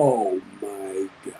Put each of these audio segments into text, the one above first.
Oh my God.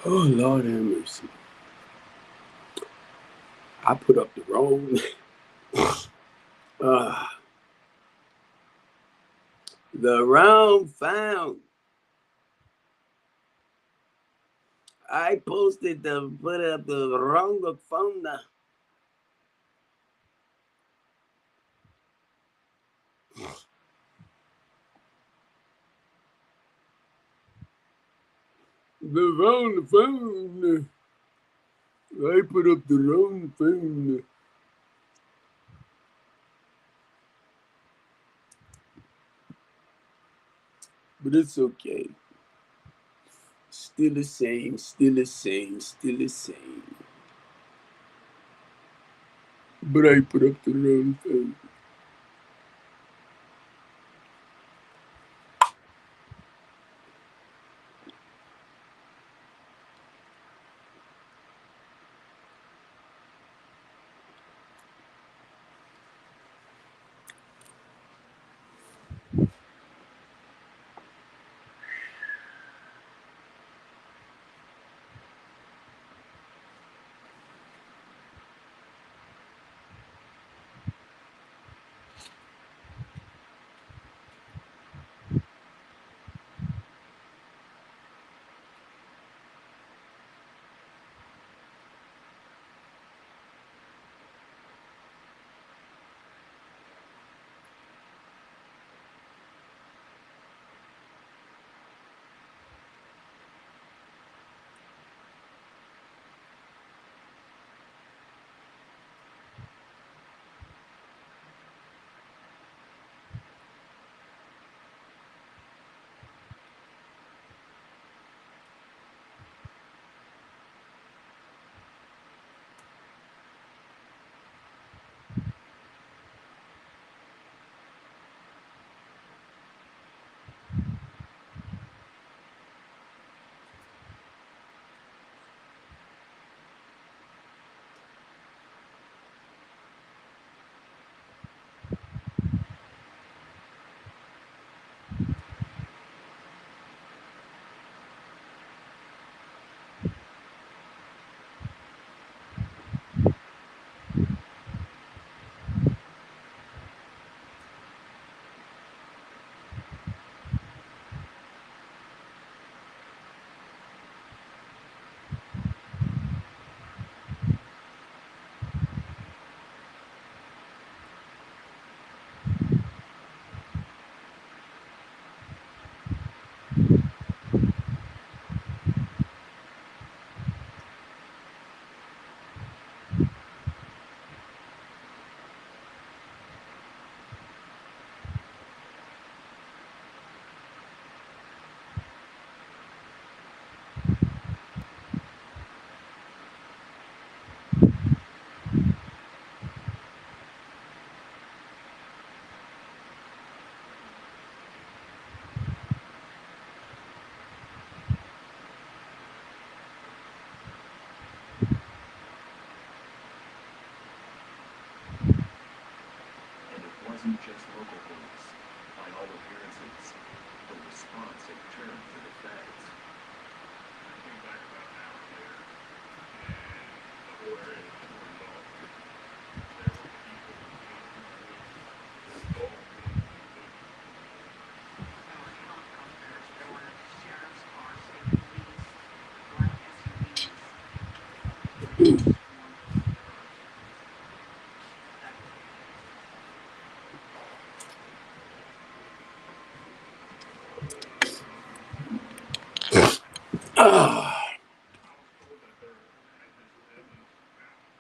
Oh Lord have mercy. I put up the wrong. uh, the wrong found. I posted the put up the wrong phone. The wrong phone. I put up the wrong phone. But it's okay. Still the same, still the same, still the same. But I put up the wrong phone. Wasn't just local police. By all appearances, the response had turned to the feds. I came back about an hour later, and the whole area was cordoned off. There were people with guns, There were helicopters, there were sheriff's cars, state police, black SUVs. It was one of the worst ever. Ah, I was told that there had been some evidence found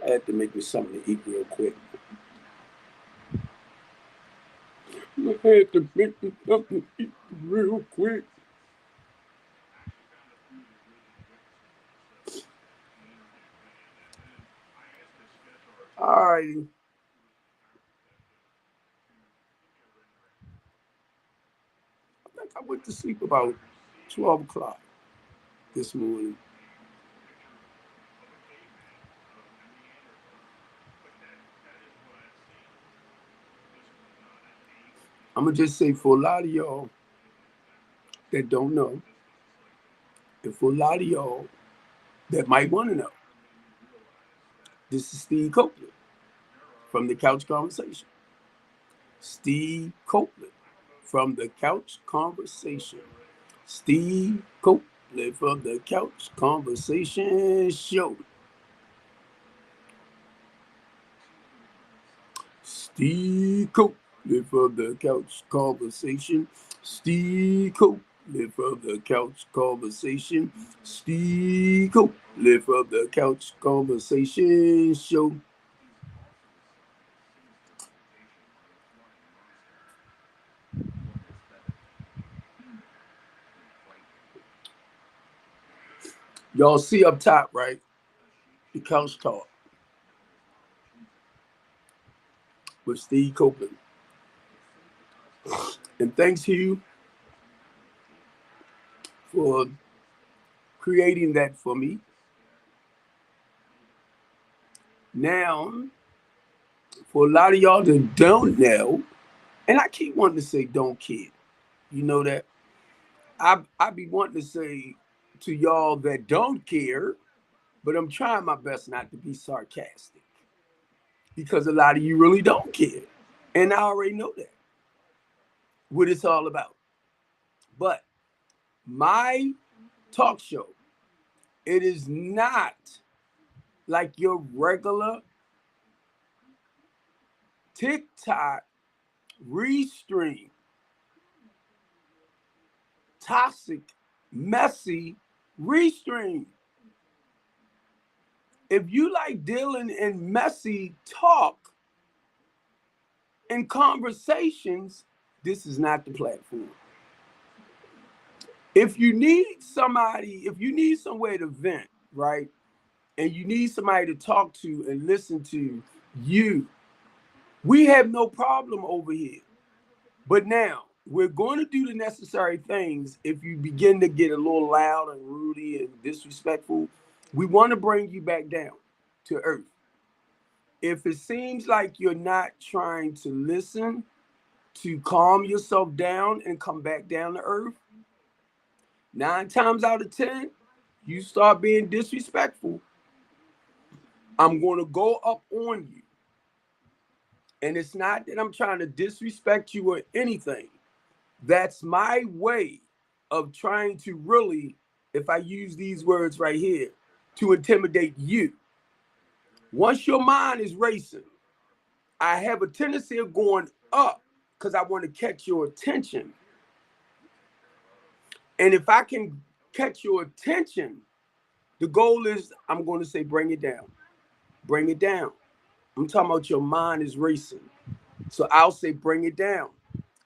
I had to make me something to eat real quick. I had to make me something to eat real quick. All righty. I think I went to sleep about 12 o'clock this morning. I'm going to just say for a lot of y'all that don't know, and for a lot of y'all that might want to know, this is Steve Copeland from the Couch Conversation. Steve Copeland from the Couch Conversation. Steve Copeland from the Couch Conversation Show. Steve Copeland from the Couch Conversation. Steve Copeland from the Couch Conversation. Steve Copeland from the Couch Conversation Show. Y'all see up top, right? The Couch Talk with Steve Copeland. And thanks, Hugh, for creating that for me. Now, for a lot of y'all that don't know, and I keep wanting to say don't care. You know that? I be wanting to say to y'all that don't care, but I'm trying my best not to be sarcastic because a lot of you really don't care. And I already know that, what it's all about. But my talk show, it is not like your regular TikTok restream, toxic, messy restream. If you like dealing in messy talk and conversations, this is not the platform. If you need somebody, if you need somewhere to vent, right, and you need somebody to talk to and listen to you, we have no problem over here. But now, we're going to do the necessary things. If you begin to get a little loud and rude and disrespectful, we want to bring you back down to earth. If it seems like you're not trying to listen, to calm yourself down and come back down to earth, 9 times out of 10, you start being disrespectful, I'm going to go up on you. And it's not that I'm trying to disrespect you or anything. That's my way of trying to really, if I use these words right here, to intimidate you. Once your mind is racing, I have a tendency of going up because I want to catch your attention. And if I can catch your attention, the goal is, I'm going to say, bring it down. Bring it down. I'm talking about your mind is racing. So I'll say, bring it down.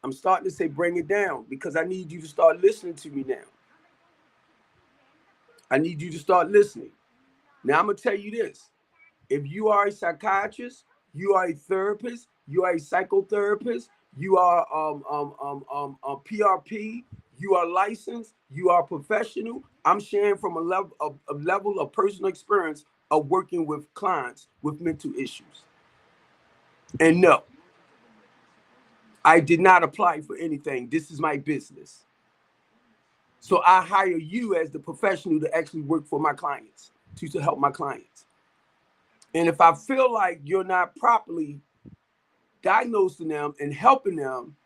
I'm starting to say, bring it down because I need you to start listening to me now. I need you to start listening. Now, I'm going to tell you this. If you are a psychiatrist, you are a therapist, you are a psychotherapist, you are a PRP, you are licensed, you are professional. I'm sharing from a level of personal experience of working with clients with mental issues. And no, I did not apply for anything. This is my business. So I hire you as the professional to actually work for my clients, to help my clients. And if I feel like you're not properly diagnosing them and helping them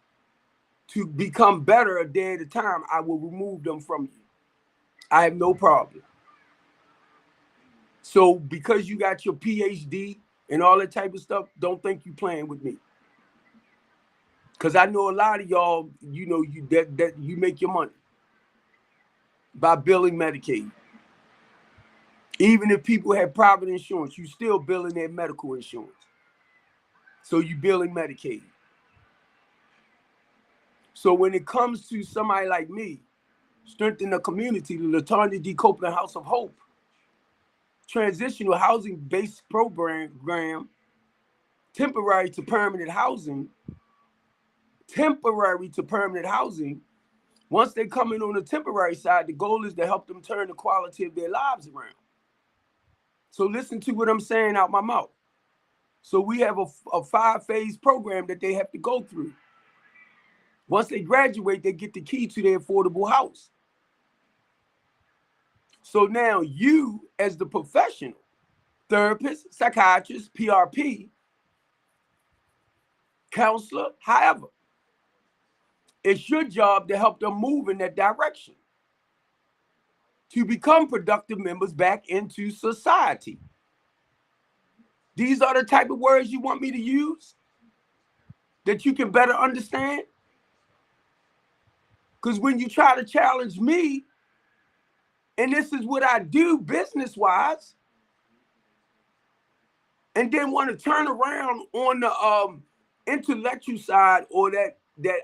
to become better a day at a time, I will remove them from you. I have no problem. So because you got your PhD and all that type of stuff, don't think you playing with me. Because I know a lot of y'all, you know, that you make your money by billing Medicaid. Even if people have private insurance, you still billing their medical insurance. So you billing Medicaid. So when it comes to somebody like me, Strengthen the Community, the LaTanya D. Copeland House of Hope, transitional housing-based program, temporary to permanent housing, once they come in on the temporary side, the goal is to help them turn the quality of their lives around. So listen to what I'm saying out my mouth. So we have a 5-phase program that they have to go through. Once they graduate, they get the key to their affordable house. So now you, as the professional, therapist, psychiatrist, PRP, counselor, however, it's your job to help them move in that direction, to become productive members back into society. These are the type of words you want me to use that you can better understand? Because when you try to challenge me, and this is what I do business-wise, and then want to turn around on the intellectual side, or that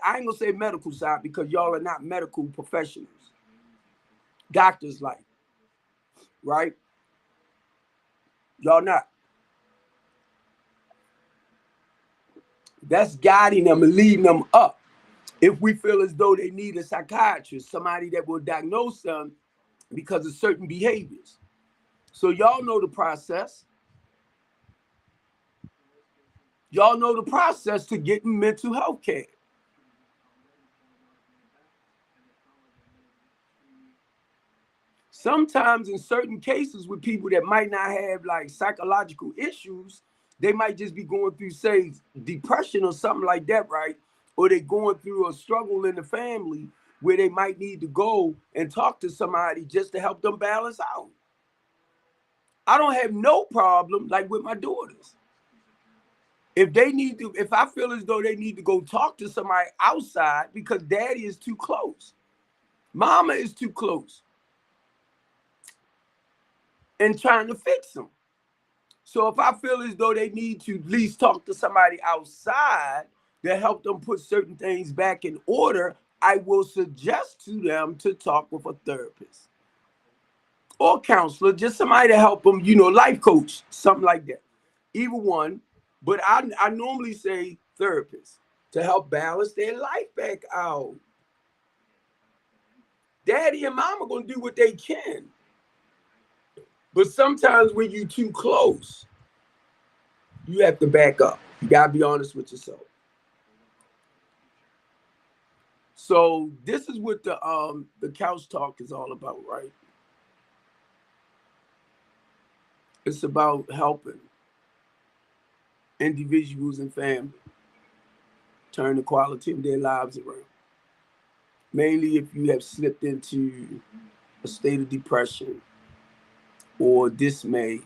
I ain't gonna say medical side, because y'all are not medical professionals, doctors like, right? Y'all not. That's guiding them and leading them up. If we feel as though they need a psychiatrist, somebody that will diagnose them because of certain behaviors. So y'all know the process. Y'all know the process to getting mental health care. Sometimes in certain cases with people that might not have like psychological issues, they might just be going through, say, depression or something like that, right? Or they're going through a struggle in the family where they might need to go and talk to somebody just to help them balance out. I don't have no problem like with my daughters. If they need to, if I feel as though they need to go talk to somebody outside because daddy is too close, mama is too close, and trying to fix them. So if I feel as though they need to at least talk to somebody outside to help them put certain things back in order, I will suggest to them to talk with a therapist or counselor, just somebody to help them, you know, life coach, something like that. Either one, but I normally say therapist to help balance their life back out. Daddy and mama gonna do what they can. But sometimes when you too close, you have to back up. You gotta be honest with yourself. So this is what the couch talk is all about, right? It's about helping individuals and families turn the quality of their lives around. Mainly if you have slipped into a state of depression or dismay.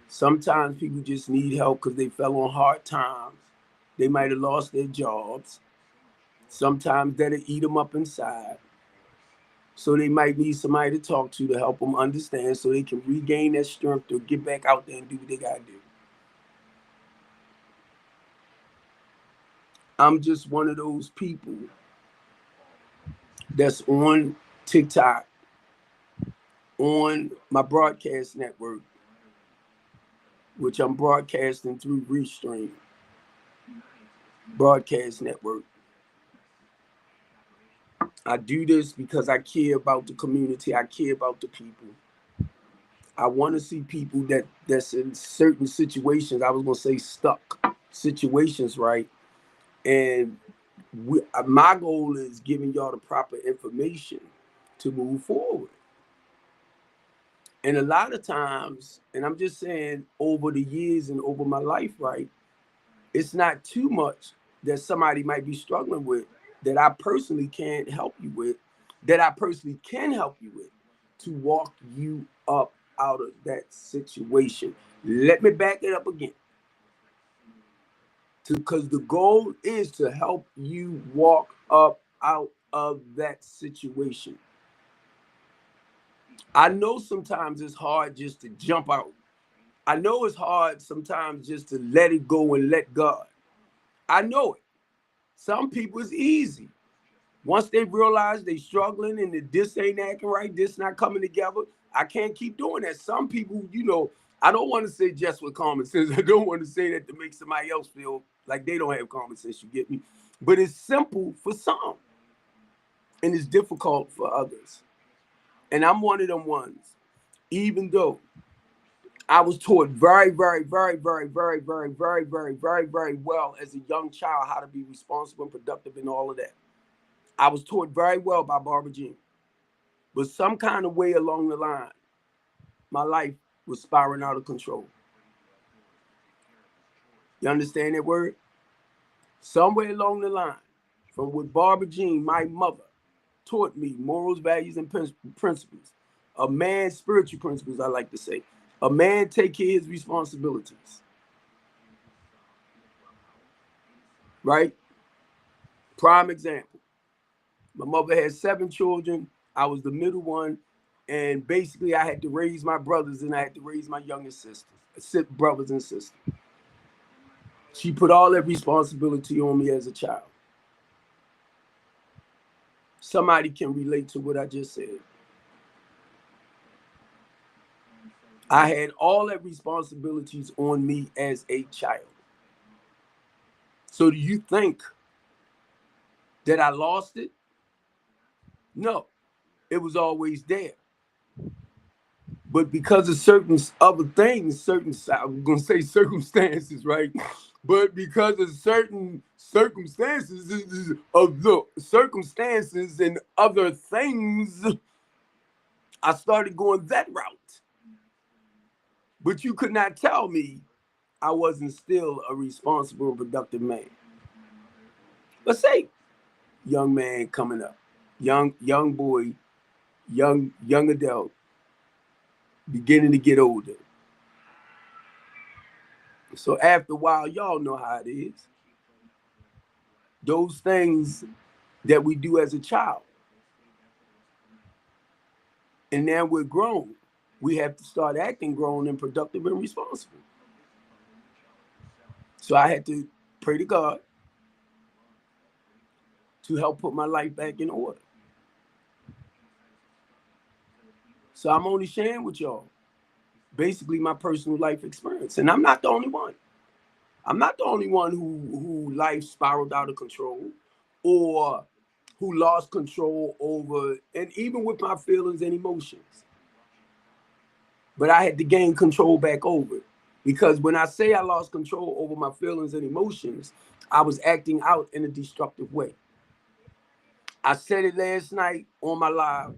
Sometimes people just need help because they fell on hard times. They might have lost their jobs. Sometimes that'll eat them up inside. So they might need somebody to talk to help them understand so they can regain their strength to get back out there and do what they gotta do. I'm just one of those people that's on TikTok, on my broadcast network, which I'm broadcasting through Restream broadcast network. I do this because I care about the community. I care about the people. I want to see people that's in certain situations. I was gonna say stuck situations, right? And my goal is giving y'all the proper information to move forward. And a lot of times, and I'm just saying over the years and over my life, right? It's not too much that somebody might be struggling with that I personally can't help you with, that I personally can help you with to walk you up out of that situation. Let me back it up again. Because the goal is to help you walk up out of that situation. I know sometimes it's hard just to jump out. I know it's hard sometimes just to let it go and let God. I know it. Some people it's easy. Once they realize they struggling and that this ain't acting right, this not coming together, I can't keep doing that. Some people, I don't want to say just with common sense. I don't want to say that to make somebody else feel like they don't have common sense, you get me? But it's simple for some and it's difficult for others. And I'm one of them ones, even though I was taught very, very, very, very, very, very, very, very, very, very well as a young child how to be responsible and productive and all of that. I was taught very well by Barbara Jean. But some kind of way along the line, my life was spiraling out of control. You understand that word? Somewhere along the line, from what Barbara Jean, my mother, taught me morals, values, and principles. A man's spiritual principles, I like to say. A man take care of his responsibilities. Right? Prime example. My mother had 7 children. I was the middle one. And basically, I had to raise my brothers and I had to raise my youngest sisters, brothers and sisters. She put all that responsibility on me as a child. Somebody can relate to what I just said. I had all that responsibilities on me as a child. So do you think that I lost it? No, it was always there. But because of certain other things, I'm going to say circumstances, right? But because of certain circumstances and other things, I started going that route. But you could not tell me I wasn't still a responsible and productive man. Let's say young man coming up, young boy, young adult, beginning to get older. So after a while, y'all know how it is. Those things that we do as a child. And now we're grown. We have to start acting grown and productive and responsible. So I had to pray to God to help put my life back in order. So I'm only sharing with y'all basically my personal life experience. And I'm not the only one. I'm not the only one who life spiraled out of control or who lost control over, and even with my feelings and emotions. But I had to gain control back over it. Because when I say I lost control over my feelings and emotions, I was acting out in a destructive way. I said it last night on my live.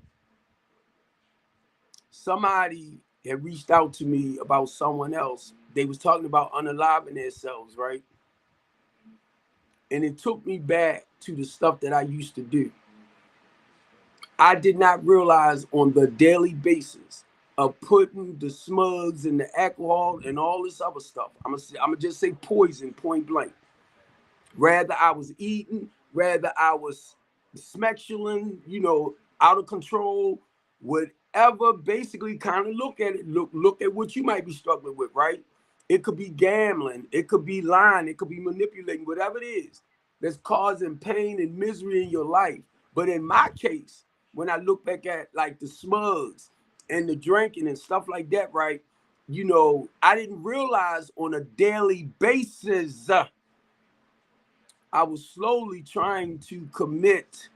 Somebody had reached out to me about someone else. They was talking about unaliving themselves, right? And it took me back to the stuff that I used to do. I did not realize on the daily basis of putting the smugs and the alcohol and all this other stuff. I'm gonna just say poison, point blank. Rather I was eating, rather I was sexualing, out of control, whatever. Basically, kind of look at it. Look at what you might be struggling with, right? It could be gambling, it could be lying, it could be manipulating, whatever it is that's causing pain and misery in your life. But in my case, when I look back at like the smugs and the drinking and stuff like that, right? I didn't realize on a daily basis, I was slowly trying to commit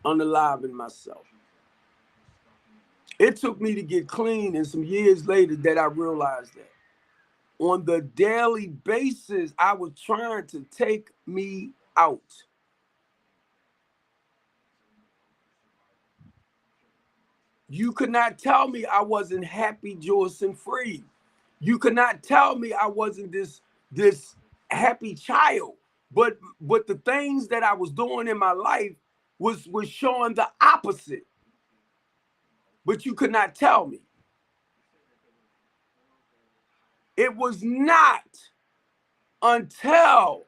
unaliving myself. It took me to get clean, and some years later that I realized that. On the daily basis, I was trying to take me out. You could not tell me I wasn't happy, joyous, and free. You could not tell me I wasn't this happy child. But the things that I was doing in my life was showing the opposite. But you could not tell me. It was not until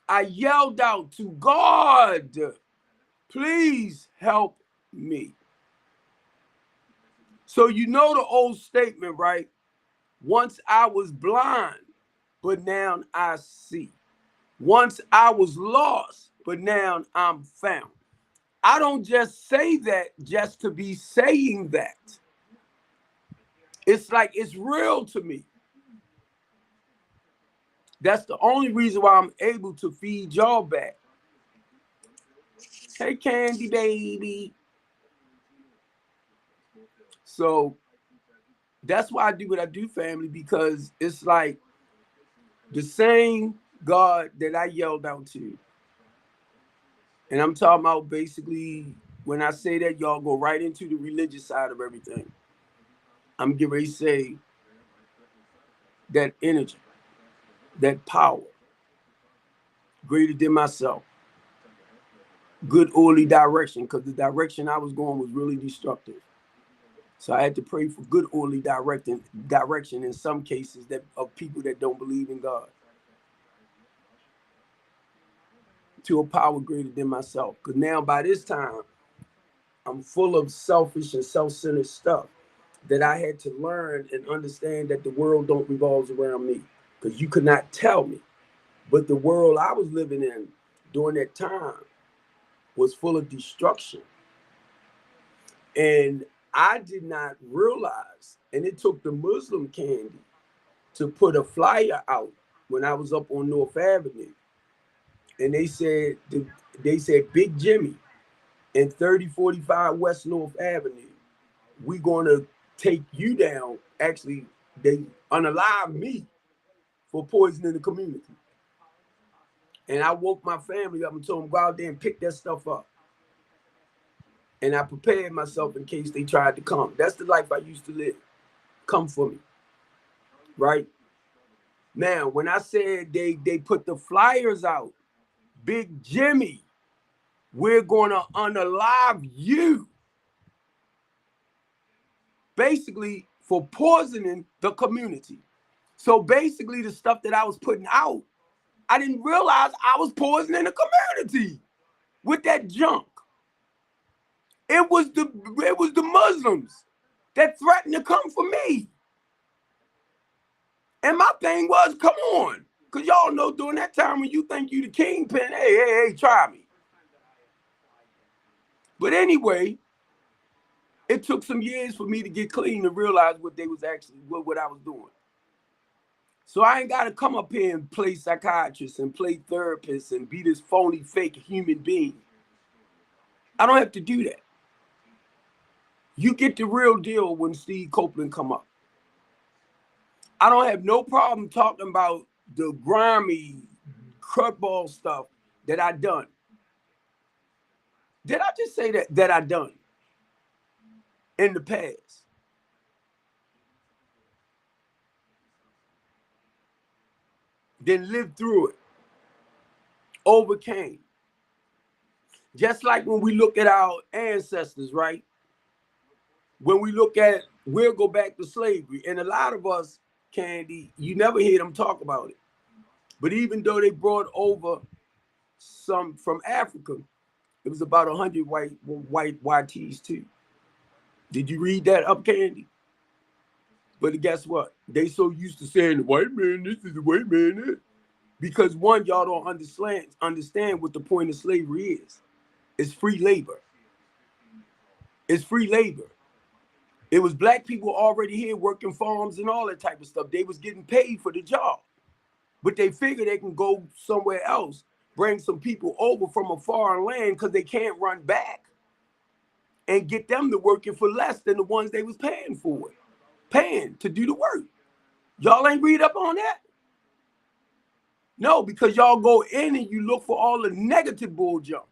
I yelled out to God, please help me. So you know the old statement, right? Once I was blind, but now I see. Once I was lost, but now I'm found. I don't just say that just to be saying that. It's like it's real to me. That's the only reason why I'm able to feed y'all back. Hey, Candy baby. So that's why I do what I do, family, because it's like the same God that I yelled out to. And I'm talking about basically, when I say that, y'all go right into the religious side of everything. I'm getting ready to say that energy, that power, greater than myself, good orderly direction, because the direction I was going was really destructive. So I had to pray for good orderly direction in some cases that of people that don't believe in God, to a power greater than myself. Because now by this time, I'm full of selfish and self-centered stuff that I had to learn and understand that the world don't revolve around me. Because you could not tell me. But the world I was living in during that time was full of destruction. And I did not realize, and it took the Muslim Candy to put a flyer out when I was up on North Avenue. And they said Big Jimmy and 3045 West North Avenue, we gonna take you down. Actually, they unalive me for poisoning the community. And I woke my family up and told them, go out there and pick that stuff up. And I prepared myself in case they tried to come. That's the life I used to live. Come for me. Right? Now, when I said they put the flyers out, Big Jimmy, we're going to unalive you. Basically, for poisoning the community. So basically, the stuff that I was putting out, I didn't realize I was poisoning the community with that junk. It was the Muslims that threatened to come for me. And my thing was, come on. Because y'all know during that time when you think you the kingpin, hey, try me. But anyway, it took some years for me to get clean to realize what they was actually, what I was doing. So I ain't got to come up here and play psychiatrist and play therapist and be this phony, fake human being. I don't have to do that. You get the real deal when Steve Copeland come up. I don't have no problem talking about the grimy, crudball stuff that I done. Did I just say that I done in the past? Then lived through it, overcame. Just like when we look at our ancestors, right? When we look at, we'll go back to slavery. And a lot of us, Candy, you never hear them talk about it. But even though they brought over some from Africa, it was about 100 white YTs too. Did you read that up, Candy? But guess what? They so used to saying the white man, this is the white man. Because one, y'all don't understand what the point of slavery is. It's free labor. It's free labor. It was black people already here working farms and all that type of stuff. They was getting paid for the job. But they figure they can go somewhere else, bring some people over from a foreign land because they can't run back, and get them to working for less than the ones they was paying for it. Paying to do the work. Y'all ain't read up on that? No, because y'all go in and you look for all the negative bull junk.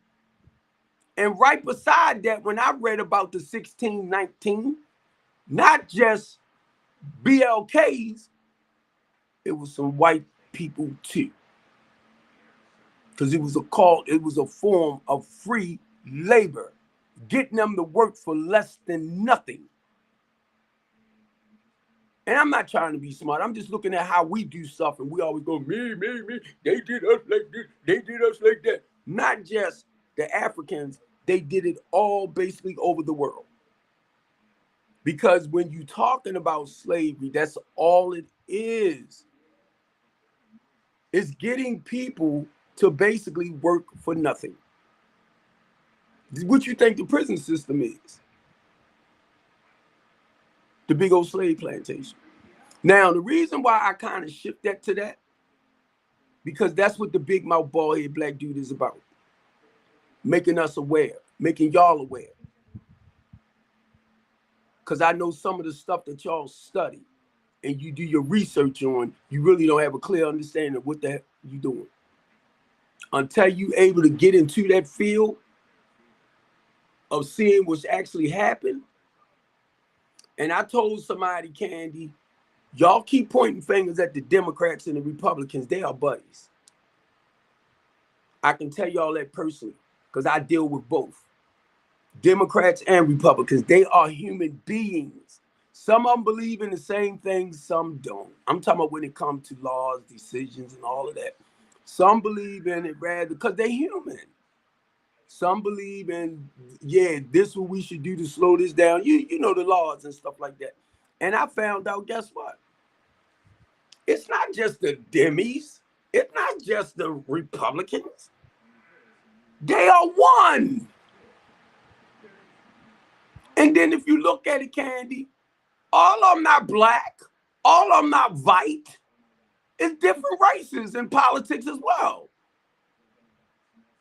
And right beside that, when I read about the 1619, not just BLKs, it was some white people too. Because it was a form of free labor, getting them to work for less than nothing. And I'm not trying to be smart. I'm just looking at how we do stuff, and we always go, me. They did us like this. They did us like that. Not just the Africans. They did it all basically over the world. Because when you're talking about slavery, that's all it is. It's getting people to basically work for nothing. What you think the prison system is? The big old slave plantation. Now, the reason why I kind of shift that to that, because that's what the big mouth bald head black dude is about. Making us aware, making y'all aware. Because I know some of the stuff that y'all study and you do your research on, you really don't have a clear understanding of what the heck you doing. Until you able to get into that field of seeing what's actually happened. And I told somebody, Candy, y'all keep pointing fingers at the Democrats and the Republicans. They are buddies. I can tell y'all that personally because I deal with both. Democrats and Republicans, they are human beings. Some of them believe in the same things, some don't. I'm talking about when it comes to laws, decisions, and all of that. Some believe in it rather because they're human. Some believe in, yeah, this is what we should do to slow this down. You know the laws and stuff like that. And I found out, guess what? It's not just the Demis. It's not just the Republicans. They are one. And then if you look at it, Candy, all of them not black, all of them not white. It's different races in politics as well.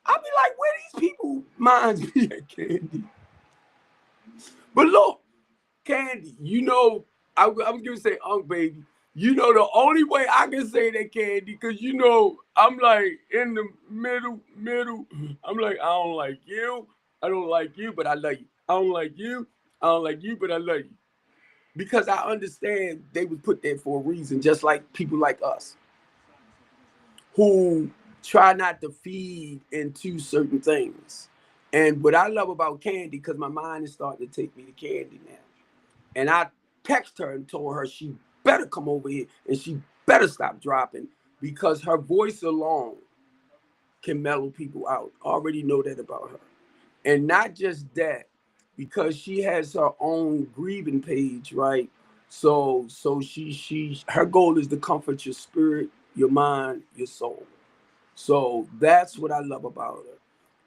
I'll be like, where these people minds be at, Candy? But look, Candy, you know, I'm going to say, baby, you know the only way I can say that, Candy, because you know, I'm like in the middle. I'm like, I don't like you. I don't like you, but I love you. I don't like you. I don't like you, but I love you. Because I understand they was put there for a reason, just like people like us who try not to feed into certain things. And what I love about Candy, because my mind is starting to take me to Candy now. And I text her and told her she better come over here and she better stop dropping because her voice alone can mellow people out. I already know that about her. And not just that, because she has her own grieving page, right? So her goal is to comfort your spirit, your mind, your soul. So that's what I love about her.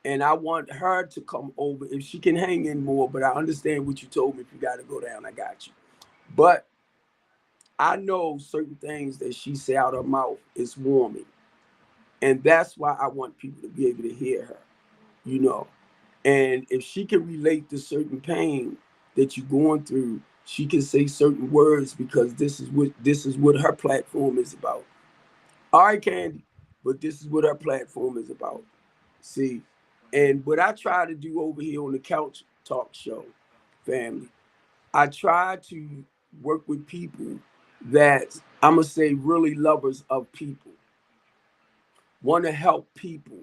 And I want her to come over if she can hang in more, but I understand what you told me. If you got to go down, I got you. But I know certain things that she say out her mouth is warming. And that's why I want people to be able to hear her, you know. And if she can relate to certain pain that you're going through, she can say certain words because this is what her platform is about. All right, Candy, but this is what her platform is about. See, and what I try to do over here on the Couch Talk Show, family, I try to work with people that I'm gonna say really lovers of people, want to help people.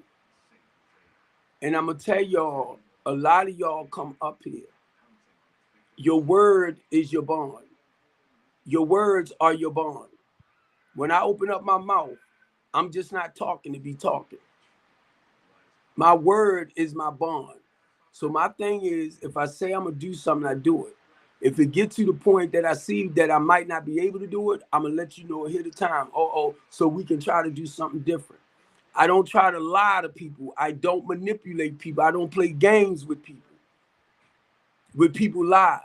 And I'm gonna tell y'all, a lot of y'all come up here. Your word is your bond. Your words are your bond. When I open up my mouth, I'm just not talking to be talking. My word is my bond. So my thing is, if I say I'm gonna do something, I do it. If it gets to the point that I see that I might not be able to do it, I'm gonna let you know ahead of time. So we can try to do something different. I don't try to lie to people. I don't manipulate people. I don't play games with people's lives.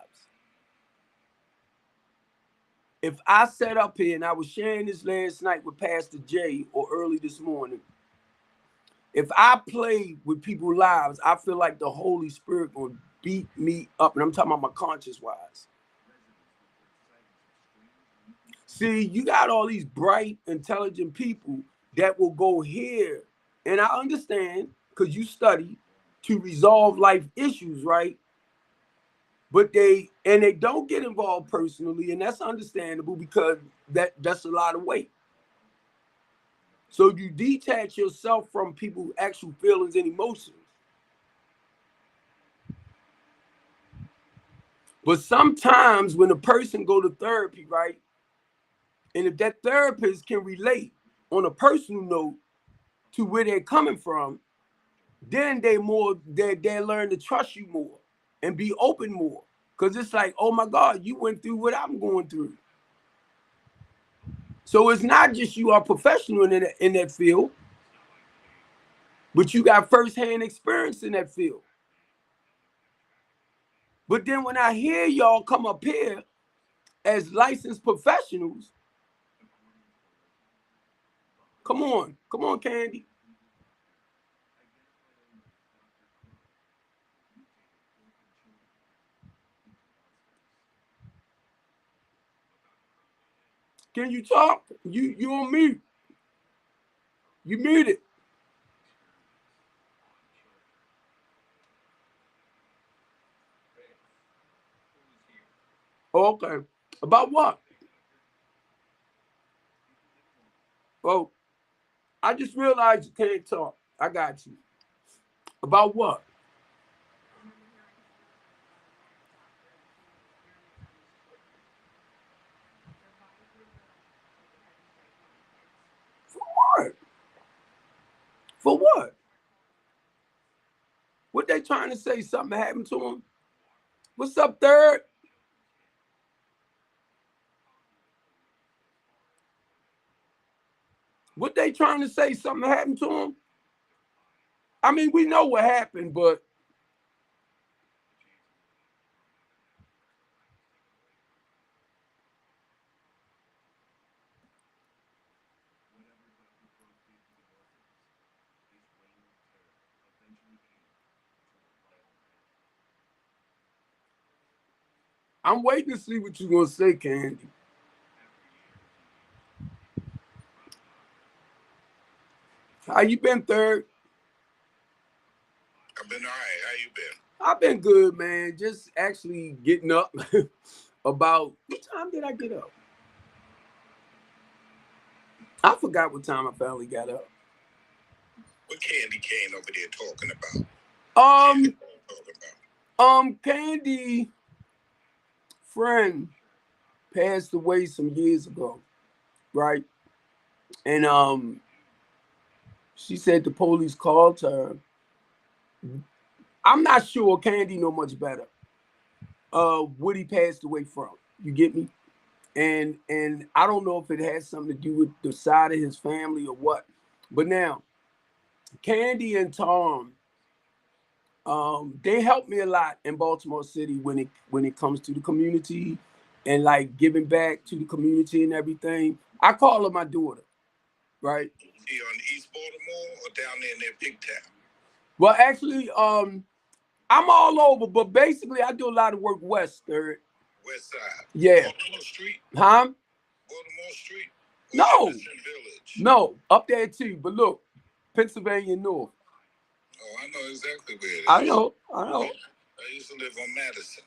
If I sat up here and I was sharing this last night with Pastor Jay or early this morning, if I play with people's lives, I feel like the Holy Spirit will beat me up. And I'm talking about my conscious wise. See, you got all these bright, intelligent people that will go here. And I understand, because you study to resolve life issues, right? But they don't get involved personally, and that's understandable because that's a lot of weight. So you detach yourself from people's actual feelings and emotions. But sometimes when a person go to therapy, right, and if that therapist can relate on a personal note to where they're coming from, then they learn to trust you more and be open more. Because it's like, oh my God, you went through what I'm going through. So it's not just you are professional in that field, but you got firsthand experience in that field. But then when I hear y'all come up here as licensed professionals, come on, Candy. Can you talk? You on mute. You muted. Okay. About what? Oh, I just realized you can't talk. I got you. About what? For what? For what? What they trying to say? Something happened to him? What's up, third? What they trying to say? Something happened to him? I mean, we know what happened, but I'm waiting to see what you're gonna say, Candy. How you been, third? I've been all right. How you been? I've been good, man. Just actually getting up. About what time did I get up? I forgot what time I finally got up. What Candy Cane over there talking about? Candy friend passed away some years ago, right? And she said the police called her. I'm not sure Candy know much better. What he passed away from. You get me? And I don't know if it has something to do with the side of his family or what. But now, Candy and Tom, they helped me a lot in Baltimore City when it comes to the community and like giving back to the community and everything. I call her my daughter, right? She on East Baltimore or down there in their big town? Well, actually, I'm all over, but basically I do a lot of work west, third. West side. Yeah. Baltimore Street. Huh? Baltimore Street. No. Village. No, up there too. But look, Pennsylvania North. Oh, I know exactly where it is. I know. I used to live on Madison.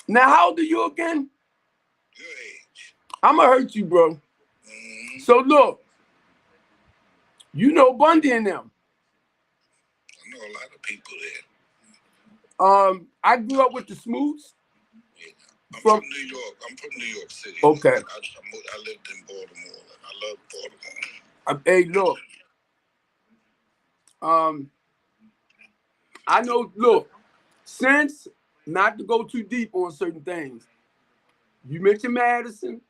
Now, how old are you again? Your age. I'ma hurt you, bro. Mm-hmm. So look, you know Bundy and them. I know a lot of people there. I grew up with the Smooths. Yeah. I'm from New York. I'm from New York City. Okay. I lived in Baltimore and I love Baltimore. Hey, look. I know, look, since not to go too deep on certain things, you mentioned Madison.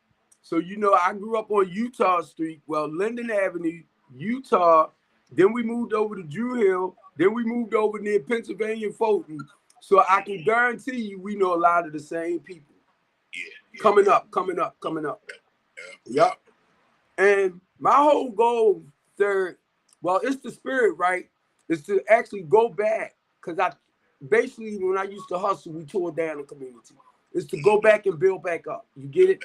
So, you know, I grew up on Utah Street, well, Linden Avenue, Utah. Then we moved over to Drew Hill. Then we moved over near Pennsylvania Fulton. So I can guarantee you we know a lot of the same people. Yeah. Coming up. Yep. And my whole goal, third, well, it's the spirit, right? Is to actually go back. Because I basically, when I used to hustle, we tore down the community. Is to go back and build back up. You get it?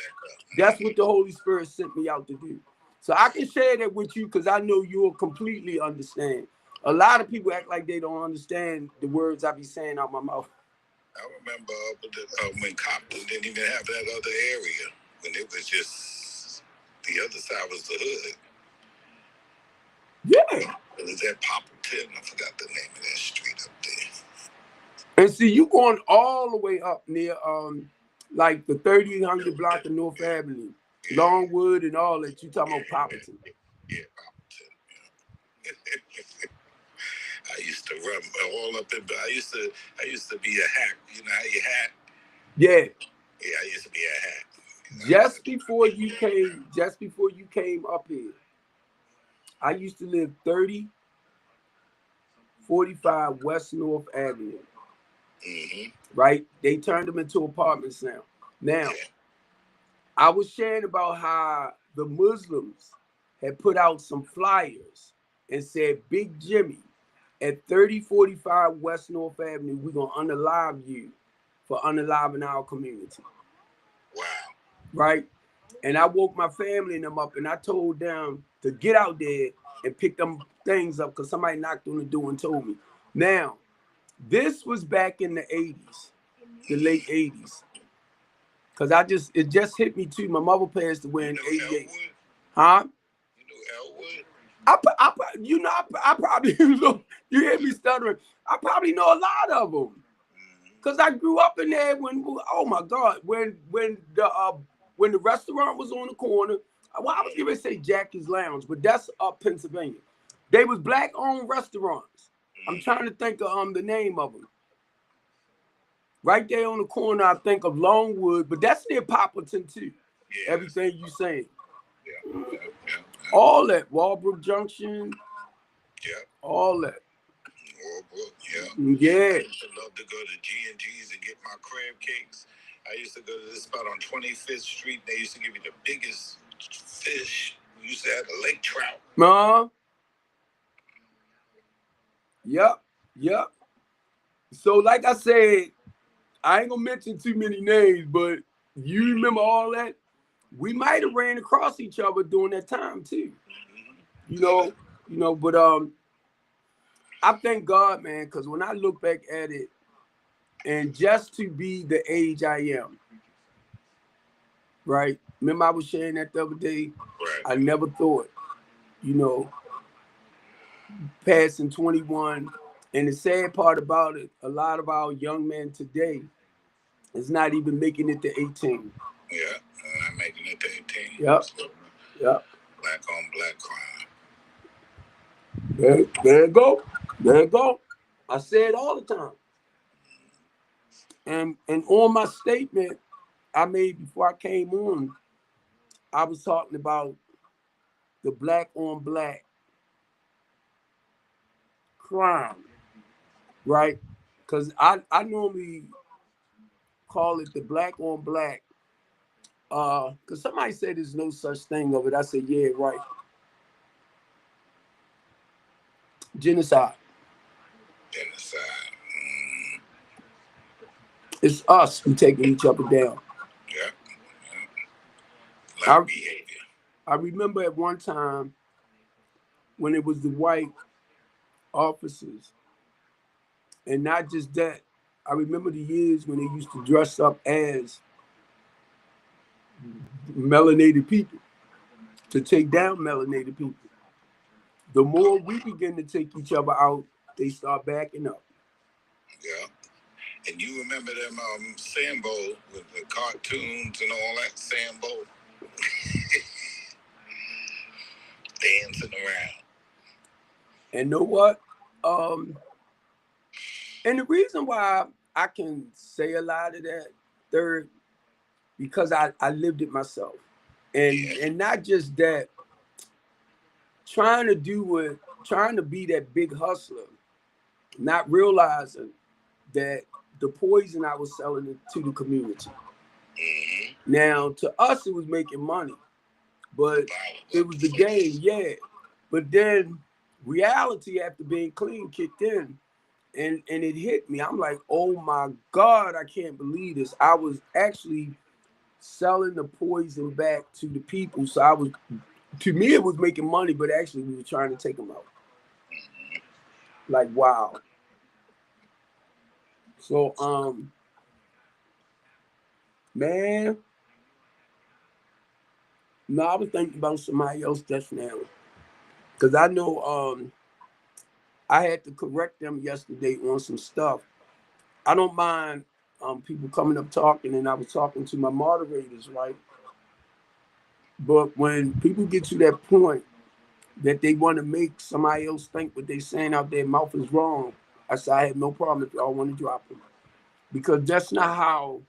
That's what the Holy Spirit sent me out to do. So I can share that with you because I know you'll completely understand. A lot of people act like they don't understand the words I be saying out my mouth. I remember when Compton didn't even have that other area, when it was just the other side was the hood. Yeah. It was at Poppleton. I forgot the name of that street up there. And see, you going all the way up near like the 3800 block of North Avenue, Longwood and all that. You talking about Poppleton. Yeah, Poppleton. Yeah. I used to run all up in. I used to be a hack. You know how you hack? Yeah. Yeah, I used to be a hat. Just before you came up here, I used to live 3045 West North Avenue. Mm-hmm. Right? They turned them into apartments now. Now, Yeah. I was sharing about how the Muslims had put out some flyers and said, Big Jimmy, at 3045 West North Avenue, we're going to unalive you for unaliving our community. Wow. Right? And I woke my family and them up and I told them to get out there and pick them things up because somebody knocked on the door and told me. Now, this was back in the 80s, the late 80s. Cause it just hit me too. My mother passed away in '88. Huh? You know Elwood? I probably look. You hear me stuttering? I probably know a lot of them. Cause I grew up in there when. Oh my God! When the restaurant was on the corner. Well, I was going to say Jackie's Lounge, but that's up Pennsylvania. They was black-owned restaurants. I'm trying to think of the name of them. Right there on the corner, I think of Longwood, but that's near Poplarton too. Yeah, everything you saying. Yeah. All that. Walbrook Junction. Yeah. All that. Walbrook, yeah. Yeah. I used to love to go to G&G's and get my crab cakes. I used to go to this spot on 25th Street. They used to give me the biggest fish. We used to have a lake trout. Yep. So like I said, I ain't gonna mention too many names, but you remember all that? We might have ran across each other during that time too. You know, but I thank God, man, because when I look back at it, and just to be the age I am, right? Remember I was sharing that the other day? Right. I never thought, passing 21. And the sad part about it, a lot of our young men today is not even making it to 18. Yeah, I'm making it to 18. Yep. So, yep. Black on black crime. There you go. I say it all the time. And on my statement I made before I came on, I was talking about the black on black crime, right? Because I normally call it the black on black. Because somebody said there's no such thing of it. I said, yeah, right. Genocide. It's us who taking each other down. Yeah. Black behavior. I remember at one time when it was the white officers, and not just that, I remember the years when they used to dress up as melanated people to take down melanated people. The more we begin to take each other out, they start backing up. Yeah. And you remember them Sambo with the cartoons and all that Sambo? Dancing around. And know what? And the reason why I can say a lot of that, third, because I lived it myself. And not just that, trying to be that big hustler, not realizing that the poison I was selling it to the community. Now, to us, it was making money, but it was the game, yeah. But then reality, after being clean, kicked in, and it hit me. I'm like, oh my God, I can't believe this. I was actually selling the poison back to the people. So to me, it was making money, but actually we were trying to take them out. Like, wow. So, man, no, I was thinking about somebody else just now. Because I know I had to correct them yesterday on some stuff. I don't mind people coming up talking, and I was talking to my moderators, right? But when people get to that point that they want to make somebody else think what they saying out their mouth is wrong, I said, I have no problem if y'all want to drop them. Because that's not how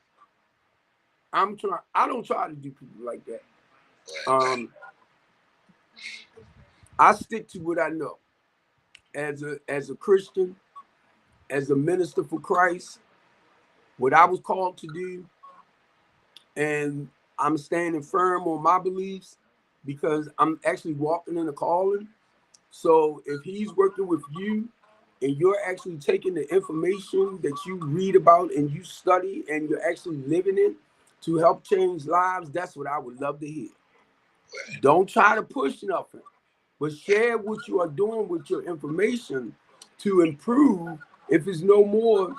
I don't try to do people like that. I stick to what I know. As a Christian, as a minister for Christ, what I was called to do, and I'm standing firm on my beliefs because I'm actually walking in a calling. So if he's working with you and you're actually taking the information that you read about and you study and you're actually living it to help change lives, that's what I would love to hear. Don't try to push nothing, but share what you are doing with your information to improve, if it's no more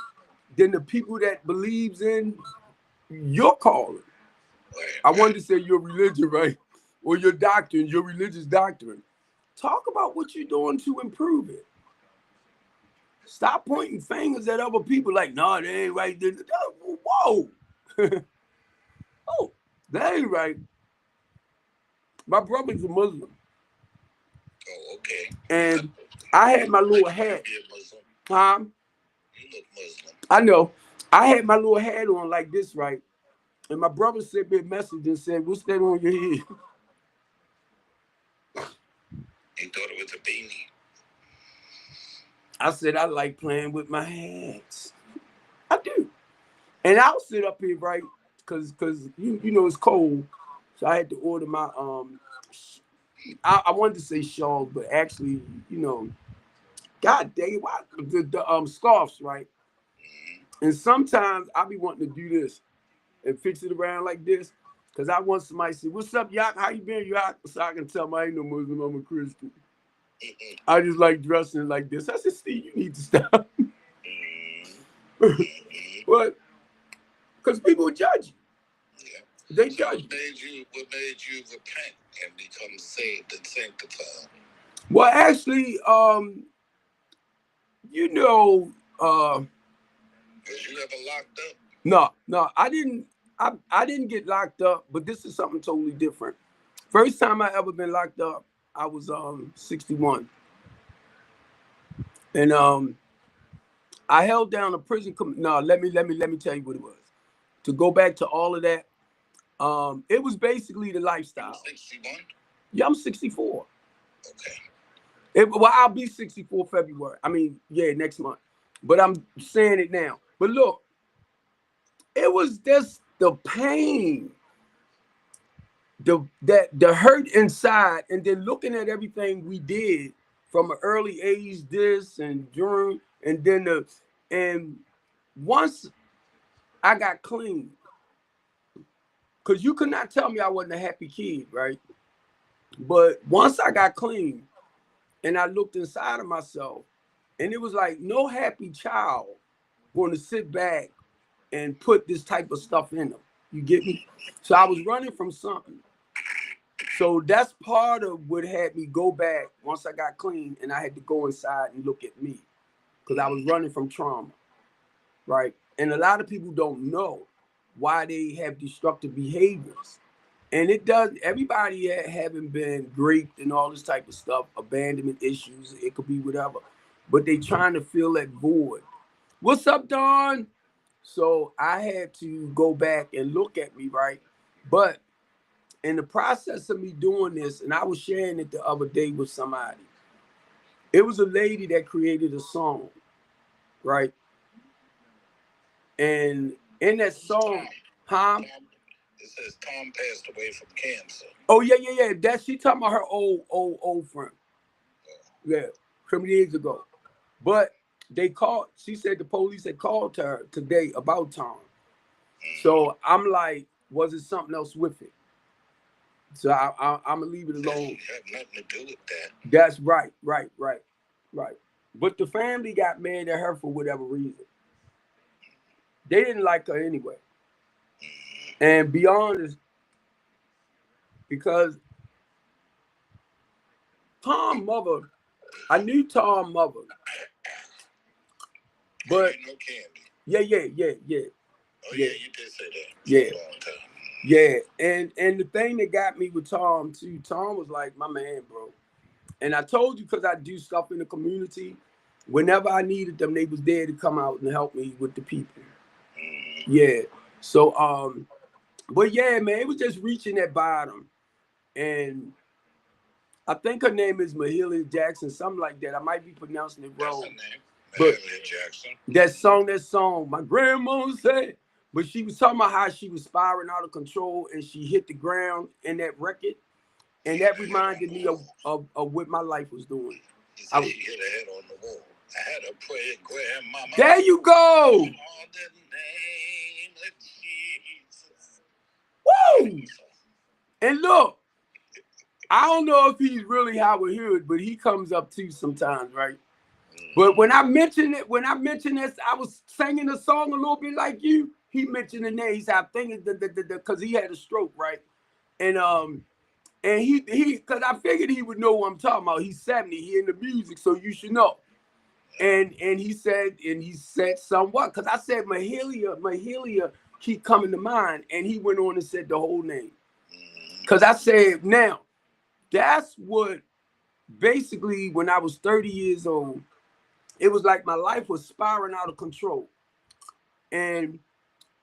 than the people that believes in your calling. I wanted to say your religion, right? Or your doctrine, your religious doctrine. Talk about what you're doing to improve it. Stop pointing fingers at other people like, no, they ain't right. Whoa. Oh, that ain't right. My brother's a Muslim. Oh, okay. And I had my little hat. Huh? You look Muslim. I know. I had my little hat on like this, right? And my brother sent me a message and said, what's that on your head? He thought it was a beanie. I said, I like playing with my hats. I do. And I'll sit up here, right? Because you know it's cold. So I had to order my I wanted to say shawl, but actually, you know, God dang it, why the scarves, right? And sometimes I be wanting to do this and fix it around like this. Because I want somebody to say, what's up, Yak? How you been, Yak? So I can tell them I ain't no Muslim, I'm a Christian. I just like dressing like this. I said, Steve, you need to stop. But because people judge you. Yeah. They So judge you. What made you repent and become saved and sanctified? Well, actually, you know, Was you ever locked up? No, I didn't get locked up, but this is something totally different. First time I ever been locked up, I was 61. And I held down a prison no, let me tell you what it was. To go back to all of that, it was basically the lifestyle. 61? Yeah, I'm 64. Okay. Well, I'll be 64 February. I mean, yeah, next month. But I'm saying it now. But look, it was just the pain, the hurt inside, and then looking at everything we did from an early age, this and during, and then and once I got clean, because you could not tell me I wasn't a happy kid, right? But once I got clean and I looked inside of myself, and it was like no happy child going to sit back and put this type of stuff in them. You get me? So I was running from something. So that's part of what had me go back once I got clean, and I had to go inside and look at me because I was running from trauma, right? And a lot of people don't know why they have destructive behaviors. And it does, everybody haven't been raped and all this type of stuff, abandonment issues, it could be whatever, but they trying to fill that void. What's up, Don? So I had to go back and look at me, right? But in the process of me doing this, and I was sharing it the other day with somebody, it was a lady that created a song, right? And in that song, it says Tom passed away from cancer. Oh, yeah. That she talking about her old friend. Yeah, some years ago. But they called, she said the police had called to her today about Tom. So I'm like, was it something else with it? So I'm gonna leave it alone. It had nothing to do with that. That's right. But the family got mad at her for whatever reason. They didn't like her anyway. And be honest, because Tom's mother, I knew Tom's mother, but no Candy. Yeah. Oh yeah, you did say that. Yeah. For a long time. Yeah, and the thing that got me with Tom too, Tom was like my man, bro. And I told you because I do stuff in the community. Whenever I needed them, they was there to come out and help me with the people. Yeah. So But yeah, man, it was just reaching that bottom. And I think her name is Mahalia Jackson, something like that. I might be pronouncing it That's her wrong. name. But Mahalia Jackson. that song, my grandma said, but she was talking about how she was spiraling out of control and she hit the ground in that record. And that reminded me of what my life was doing. He I said was, she hit her head on the wall. I had a prayer, grandmama. there you go. On the name of Jesus. Woo! And look, I don't know if he's really Howard Hood, but he comes up too sometimes, right? But when I mentioned this, I was singing a song a little bit like you. He mentioned the name. He said, I think it's because he had a stroke, right? And he because I figured he would know what I'm talking about. He's 70, he in the music, so you should know. And he said somewhat, because I said Mahalia keep coming to mind, and he went on and said the whole name. Because I said, now, that's what basically when I was 30 years old, it was like my life was spiraling out of control. And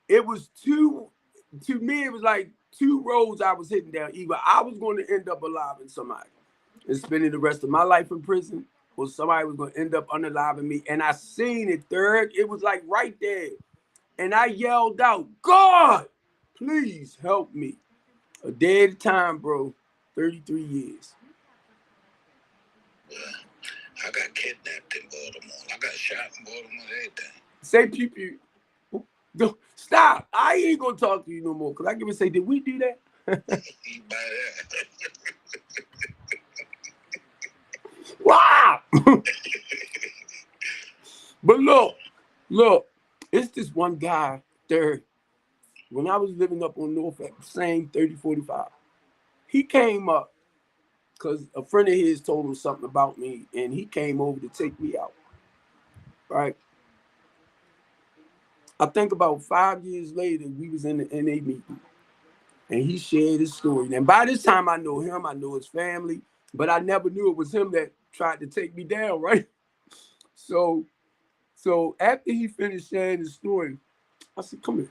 it was to me, it was like two roads I was hitting down. Either I was going to end up alive in somebody and spending the rest of my life in prison, or somebody was going to end up unaliving me. And I seen it, third. It was like right there. And I yelled out, God, please help me. A day at a time, bro. 33 years. I got kidnapped in Baltimore. I got shot in Baltimore, everything. Say pew pew. Stop. I ain't going to talk to you no more. Because I can even say, did we do that? Eat by that. Wow. But look, it's this one guy, third. When I was living up on North, same 3045, he came up because a friend of his told him something about me, and he came over to take me out. Right? I think about 5 years later, we was in the NA meeting, and he shared his story. And by this time, I know him, I know his family, but I never knew it was him that tried to take me down, right? So after he finished sharing his story, I said, come here.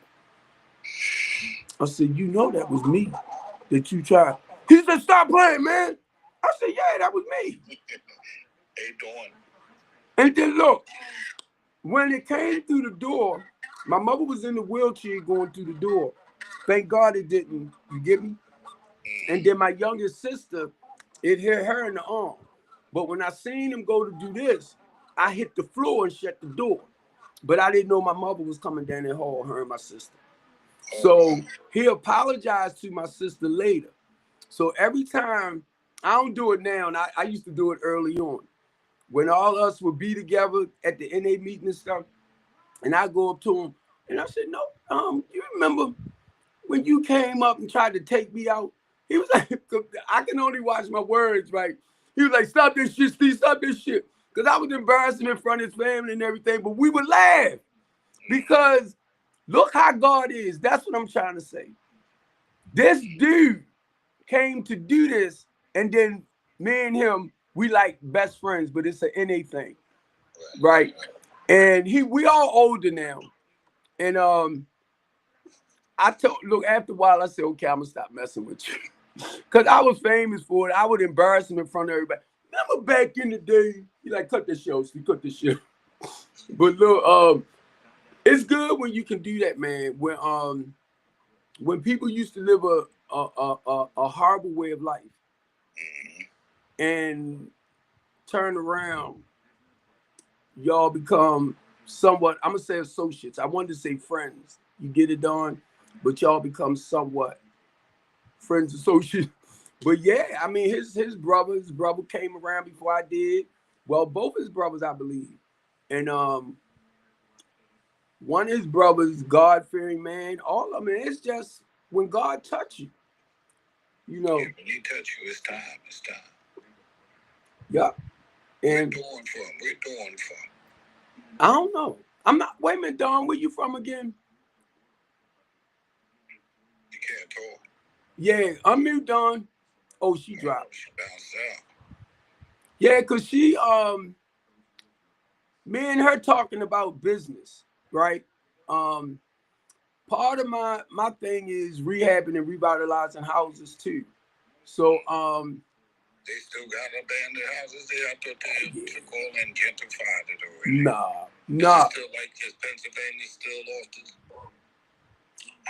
I said, you know that was me that you tried. He said, stop playing, man. I said, yeah, that was me. They doing. And then look, when it came through the door, my mother was in the wheelchair going through the door. Thank God it didn't, you get me? And then my youngest sister, it hit her in the arm. But when I seen him go to do this, I hit the floor and shut the door. But I didn't know my mother was coming down that hall, her and my sister. So he apologized to my sister later. So every time, I don't do it now, and I used to do it early on. When all of us would be together at the NA meeting and stuff, and I go up to him, and I said, no, you remember when you came up and tried to take me out? He was like, I can only watch my words, right? He was like, stop this shit, Steve, stop this shit. Because I was embarrassing him in front of his family and everything, but we would laugh because look how God is. That's what I'm trying to say. This dude came to do this, and then me and him, we like best friends, but it's an NA thing, right? And we all older now. And I told, look, after a while, I said, okay, I'm gonna stop messing with you. Because I was famous for it. I would embarrass him in front of everybody. Remember back in the day, you like, cut this show, Steve, cut this shit. But look, it's good when you can do that, man. When people used to live a horrible way of life and turn around, y'all become somewhat, I'm gonna say associates. I wanted to say friends. You get it done, but y'all become somewhat friends, associates. But yeah, I mean, his brother came around before I did. Well, both his brothers, I believe. And one of his brothers, God-fearing man, all of them, it's just when God touch you, you know. Yeah, when he touch you, it's time. It's time. Yeah. And We're doing for him. We're doing for him. I don't know. I'm not, wait a minute, Don, where you from again? You can't talk. Yeah, unmute Don. Oh, she dropped. She bounced out. Yeah, because she, me and her talking about business, right? part of my thing is rehabbing and revitalizing houses too. So They still got abandoned houses there. I thought they yeah. took all and gentrified it already. Nah. It's still like this. Pennsylvania still off the.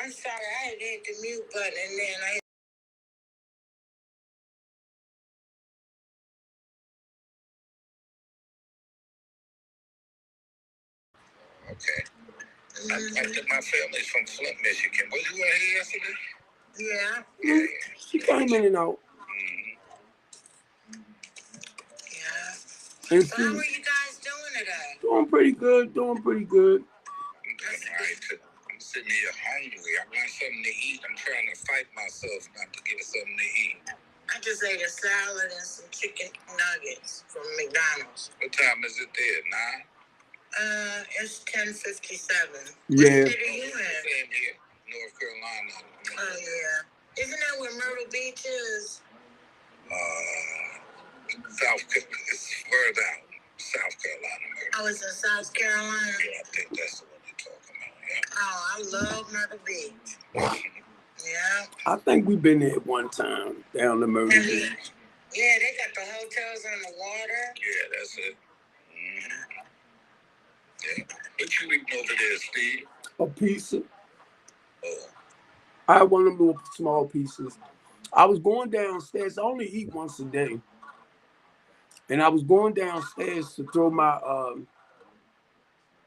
I'm sorry, I had to hit the mute button and then I. Okay. I think my family's from Flint, Michigan. Was you out here yesterday? Yeah, Yeah. She came in and out. yeah. And So how she are you guys doing today? doing pretty good. Doing pretty good. I'm doing all right too. I'm sitting here hungry. I want something to eat. I'm trying to fight myself not to get something to eat. I just ate a salad and some chicken nuggets from McDonald's. What time is it there? 9? It's 10:57. Yeah. What city are you in? Same here, North Carolina. Oh yeah. Isn't that where Myrtle Beach is? It's further out. South Carolina. I was in South Carolina. Yeah, I think that's the one you're talking about. Oh, I love Myrtle Beach. Yeah. I think we've been there one time down the Myrtle Beach. Yeah, they got the hotels on the water. Yeah, that's it. Yeah. What you eating over there, Steve? A pizza. Oh. I had one of them little small pieces. I was going downstairs. I only eat once a day. And I was going downstairs to throw my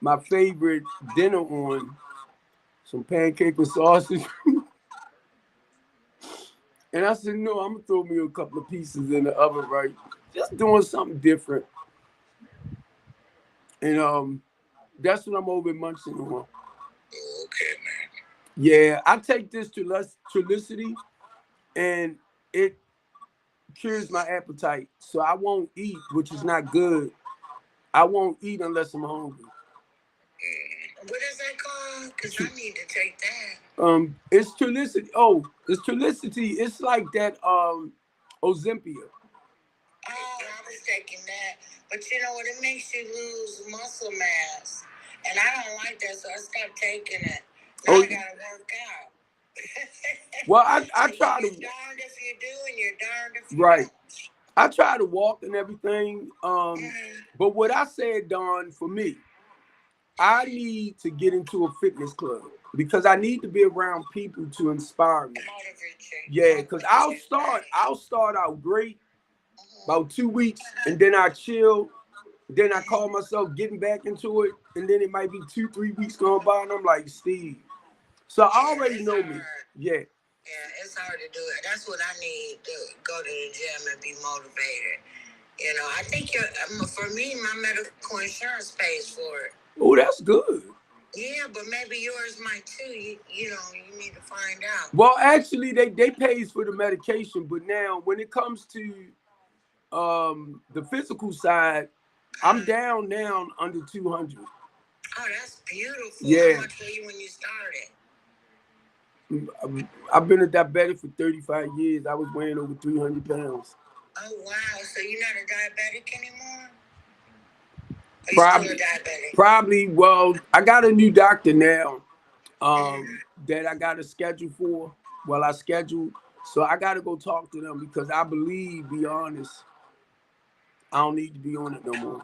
my favorite dinner on, some pancake and sausage. And I said, no, I'm gonna throw me a couple of pieces in the oven, right? Just doing something different. And that's what I'm over munching on. Oh, okay, man. Yeah, I take this to Trulicity, and it cures my appetite. So I won't eat, which is not good. I won't eat unless I'm hungry. What is that called? Because I need to take that. It's Trulicity. Oh, it's Trulicity. It's like that Ozempia. Oh, I was taking that. But you know what? It makes you lose muscle mass. And I don't like that, so I stopped taking it. Now I gotta work out. Well, I try You're to. darned if you do, and you're darned if you Right. don't. I try to walk and everything. But what I said, Don, for me, I need to get into a fitness club because I need to be around people to inspire me. Motivate you. Yeah, because I'll start out great about 2 weeks, and then I chill. Then I call myself getting back into it, and then it might be 2-3 weeks going by, and I'm like, Steve. So I already know me. Yeah. Yeah, it's hard to do it. That's what I need to go to the gym and be motivated. You know, I think for me, my medical insurance pays for it. Oh, that's good. Yeah, but maybe yours might too. You know, you need to find out. Well, actually, they pays for the medication, but now when it comes to the physical side, I'm down now under 200. Oh, that's beautiful. Yeah. How much were you when you started? I've been a diabetic for 35 years. I was weighing over 300 pounds. Oh, wow. So you're not a diabetic anymore? Are you Probably, still a diabetic? probably. Well, I got a new doctor now that I got a schedule for. Well, I scheduled. So I got to go talk to them because I believe, be honest, I don't need to be on it no more.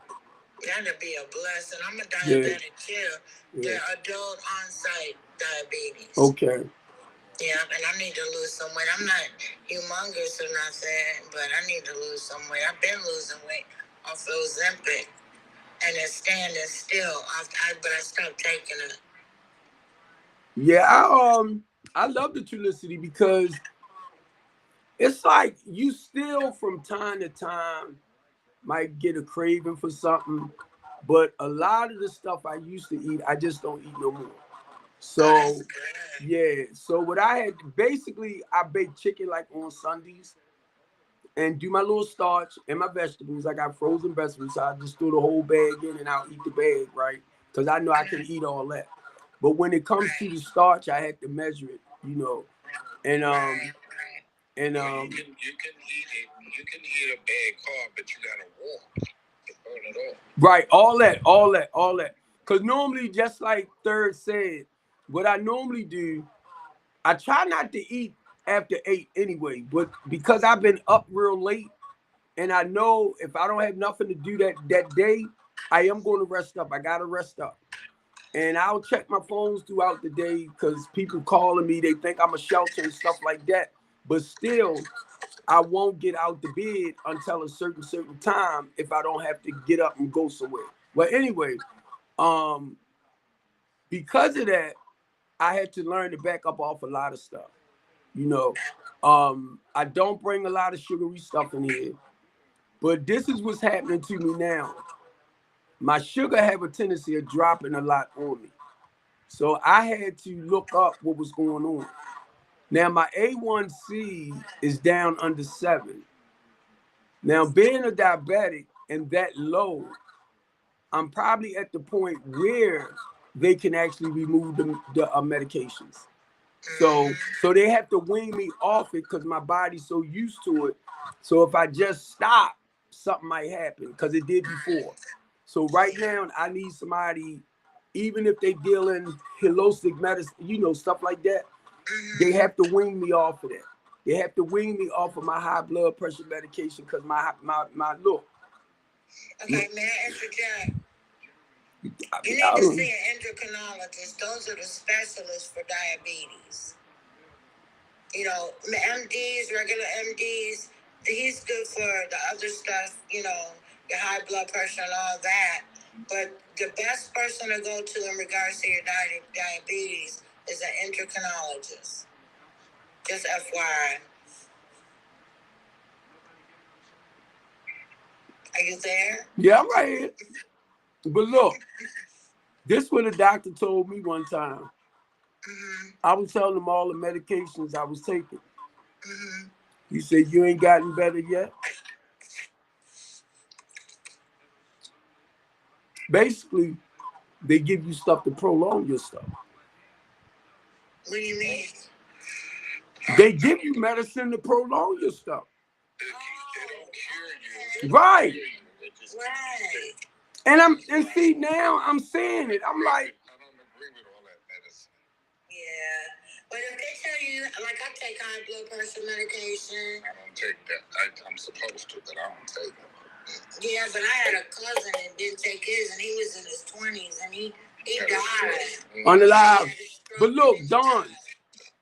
That'd be a blessing. I'm a diabetic too. Yeah. The adult on-site diabetes. Okay. Yeah, and I need to lose some weight. I'm not humongous or nothing, but I need to lose some weight. I've been losing weight off of Ozempic, and it's standing still. But I stopped taking it. Yeah, I love the Trulicity because it's like you still from time to time might get a craving for something, but a lot of the stuff I used to eat, I just don't eat no more. So yeah, so what I had basically, I bake chicken like on Sundays and do my little starch and my vegetables. I got frozen vegetables, so I just throw the whole bag in and I'll eat the bag, right? Because I know I can eat all that. But when it comes to the starch, I had to measure it, you know. And You can eat it. You can eat a bad carb, but you gotta walk to burn it off. right, all that. Because normally, just like Third said, what I normally do, I try not to eat after 8 anyway, but because I've been up real late and I know if I don't have nothing to do that day, I am going to rest up. I got to rest up. And I'll check my phones throughout the day because people calling me, they think I'm a shelter and stuff like that. But still, I won't get out the bed until a certain time if I don't have to get up and go somewhere. Well, anyway, because of that, I had to learn to back up off a lot of stuff. You know, I don't bring a lot of sugary stuff in here, but this is what's happening to me now. My sugar have a tendency of dropping a lot on me. So I had to look up what was going on. Now my A1C is down under 7. Now being a diabetic and that low, I'm probably at the point where they can actually remove the medications. So they have to wean me off it because my body's so used to it. So if I just stop, something might happen because it did before. So right now, I need somebody, even if they deal in holistic medicine, you know, stuff like that, they have to wean me off of that. They have to wean me off of my high blood pressure medication because my look. Okay, may I interject? You need to see an endocrinologist. Those are the specialists for diabetes. You know, MDs, regular MDs, he's good for the other stuff, you know, your high blood pressure and all that. But the best person to go to in regards to your diabetes is an endocrinologist. Just FYI. Are you there? Yeah, I'm right here. But look, this is what a doctor told me one time. I was telling him all the medications I was taking. He said, "You ain't gotten better yet." Basically, they give you stuff to prolong your stuff. What do you mean? They give you medicine to prolong your stuff. They don't cure you. Right. Right. And see now I'm saying it. I'm like, I don't agree with all that medicine. Yeah. But if they tell you, like I take high blood pressure medication. I don't take that. I'm supposed to, but I don't take it. Yeah, but I had a cousin that didn't take his, and he was in his 20s, and he died. on the live. But look, Don,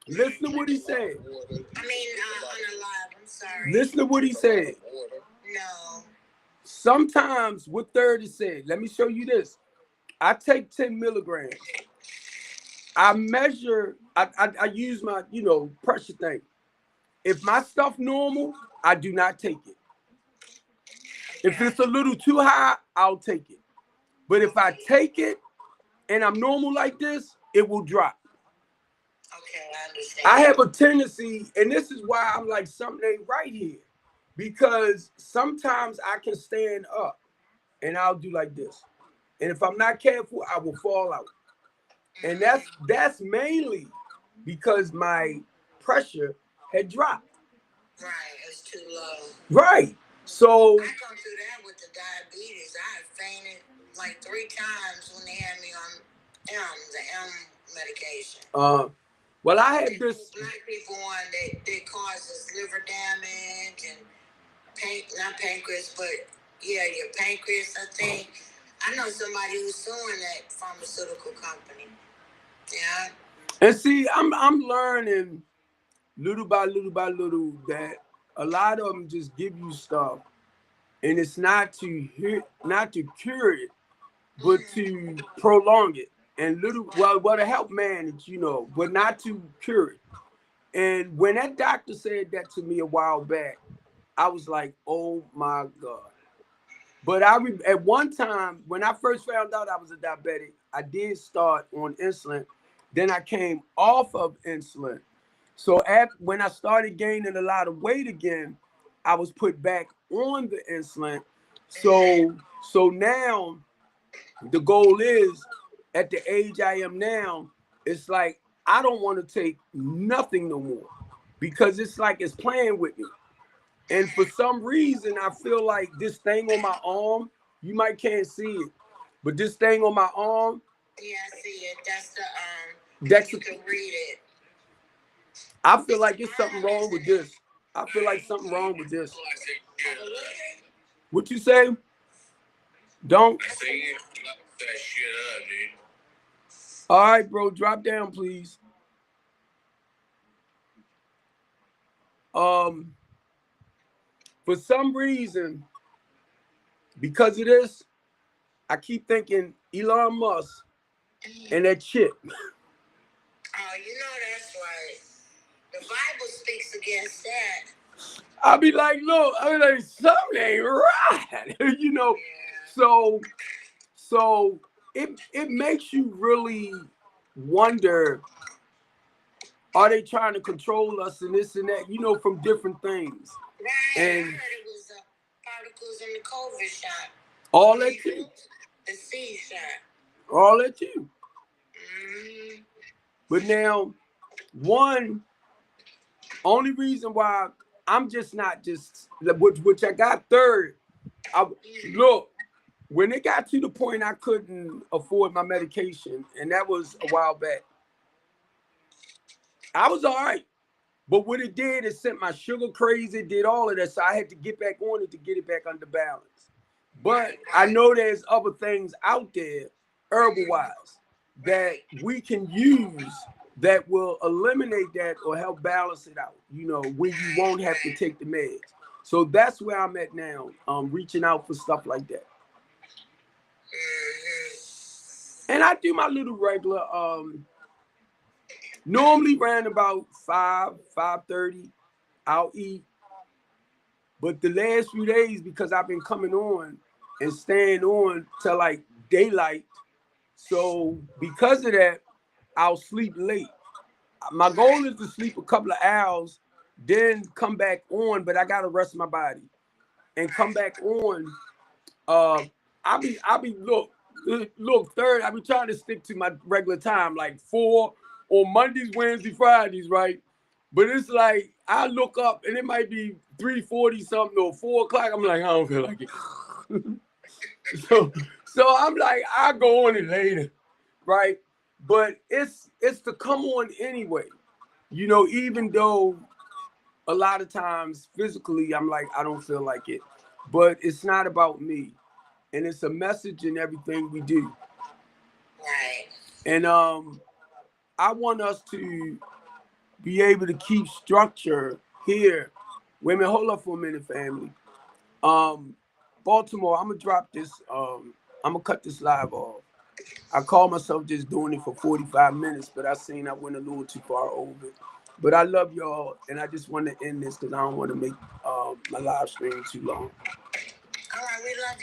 listen to what he said. I mean, on the live. I'm sorry. Listen to what he said. No. Sometimes what 30 said, let me show you this. I take 10 milligrams. I measure, I use my, you know, pressure thing. If my stuff normal, I do not take it. If it's a little too high, I'll take it. But if I take it and I'm normal like this, it will drop. Okay, I understand. I have a tendency, and this is why I'm like, something ain't right here. Because sometimes I can stand up and I'll do like this. And if I'm not careful, I will fall out. And that's mainly because my pressure had dropped. Right, it's too low. Right. So I come through that with the diabetes. I fainted like 3 times when they had me on the M medication. well, I had this. Black people on that causes liver damage and not pancreas, but yeah, your pancreas, I think. I know somebody who's suing that pharmaceutical company. Yeah. And see, I'm learning little by little that a lot of them just give you stuff, and it's not to cure it, but to prolong it and to help manage, you know, but not to cure it. And when that doctor said that to me a while back, I was like, oh my God. But at one time, when I first found out I was a diabetic, I did start on insulin. Then I came off of insulin. So when I started gaining a lot of weight again, I was put back on the insulin. So now the goal is, at the age I am now, it's like I don't want to take nothing no more because it's like it's playing with me. And for some reason, I feel like this thing on my arm, you can't see it, but this thing on my arm. Yeah, I see it. That's the Dex, You can read it. I feel like there's something wrong with this. I feel like something wrong with this. What you say? Don't. I say you lock that shit up, dude. All right, bro, drop down, please. For some reason, because of this, I keep thinking Elon Musk and that chip. Oh, you know that's right. The Bible speaks against that. I'll be like, look, I'm like, something ain't right, you know. Yeah. So it makes you really wonder, are they trying to control us and this and that, you know, from different things. Right. And I heard it was particles in the COVID shot. All that too. The seed shot. All that too. Mm-hmm. But now, only reason why I'm just not just, which I got third. Look, when it got to the point I couldn't afford my medication, and that was a while back, I was all right. But what it did, it sent my sugar crazy, did all of that. So I had to get back on it to get it back under balance. But I know there's other things out there, herbal-wise, that we can use that will eliminate that or help balance it out, you know, when you won't have to take the meds. So that's where I'm at now, reaching out for stuff like that. And I do my little regular, normally around about 5:30, I'll eat. But the last few days, because I've been coming on and staying on till like daylight, so because of that, I'll sleep late. My goal is to sleep a couple of hours, then come back on, but I gotta rest my body and come back on. I'll be look, third. I be trying to stick to my regular time, like 4 on Mondays, Wednesdays, Fridays, right? But it's like I look up and it might be 3:40 something or 4 o'clock. I'm like, I don't feel like it. so I'm like, I'll go on it later, right? But it's to come on anyway, you know, even though a lot of times physically I'm like, I don't feel like it. But it's not about me. And it's a message in everything we do. Right. And I want us to be able to keep structure here. Wait a minute, hold up for a minute, family. Baltimore, I'm gonna drop this. I'm gonna cut this live off. I call myself just doing it for 45 minutes, but I seen I went a little too far over it. But I love y'all, and I just want to end this because I don't want to make my live stream too long. All right, we love you.